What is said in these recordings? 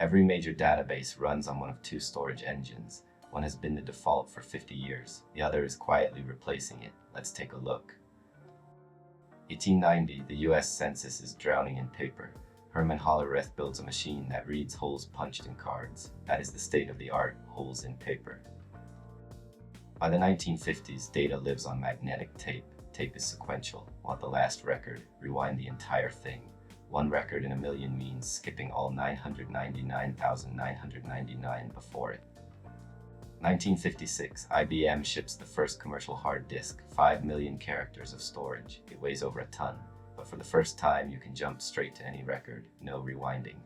Every major database runs on one of two storage engines. One has been the default for 50 years. The other is quietly replacing it. Let's take a look. 1890, the US Census is drowning in paper. Herman Hollerith builds a machine that reads holes punched in cards. That is the state of the art, holes in paper. By the 1950s, data lives on magnetic tape. Tape is sequential. Want the last record? Rewind the entire thing. One record in a million means skipping all 999,999 before it. 1956, IBM ships the first commercial hard disk, 5 million characters of storage. It weighs over a ton, but for the first time you can jump straight to any record, no rewinding.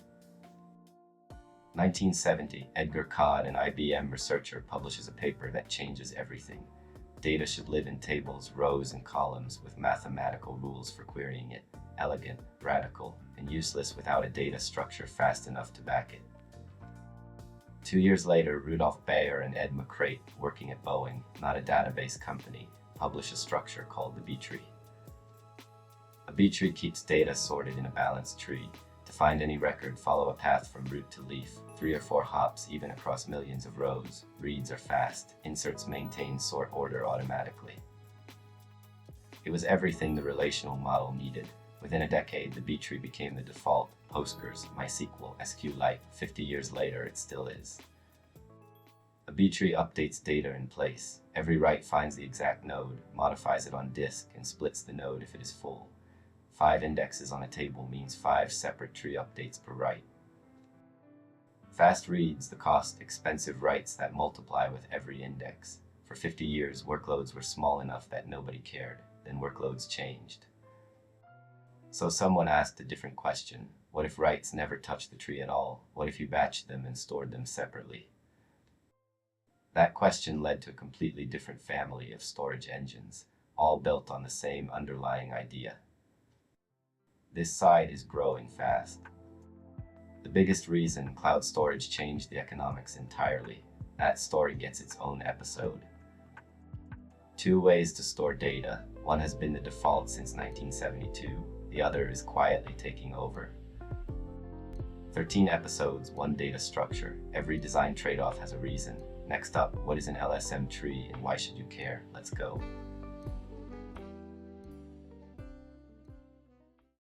1970, Edgar Codd, an IBM researcher, publishes a paper that changes everything. Data should live in tables, rows, and columns with mathematical rules for querying it. Elegant, radical, and useless without a data structure fast enough to back it. 2 years later, Rudolf Bayer and Ed McCreight, working at Boeing, not a database company, publish a structure called the btree. A btree keeps data sorted in a balanced tree. To find any record, follow a path from root to leaf, 3 or 4 hops even across millions of rows. Reads are fast. Inserts maintain sort order automatically. It was everything the relational model needed. Within a decade, the btree became the default. Postgres, MySQL, SQLite. 50 years later, it still is. A btree updates data in place. Every write finds the exact node, modifies it on disk, and splits the node if it is full. 5 indexes on a table means 5 separate tree updates per write. Fast reads, the cost, expensive writes that multiply with every index. For 50 years, workloads were small enough that nobody cared. Then workloads changed. So someone asked a different question. What if writes never touched the tree at all? What if you batched them and stored them separately? That question led to a completely different family of storage engines, all built on the same underlying idea. This side is growing fast. The biggest reason cloud storage changed the economics entirely. That story gets its own episode. 2 ways to store data. One has been the default since 1972. The other is quietly taking over. 13 episodes, 1 data structure. Every design trade-off has a reason. Next up, what is an LSM tree and why should you care? Let's go.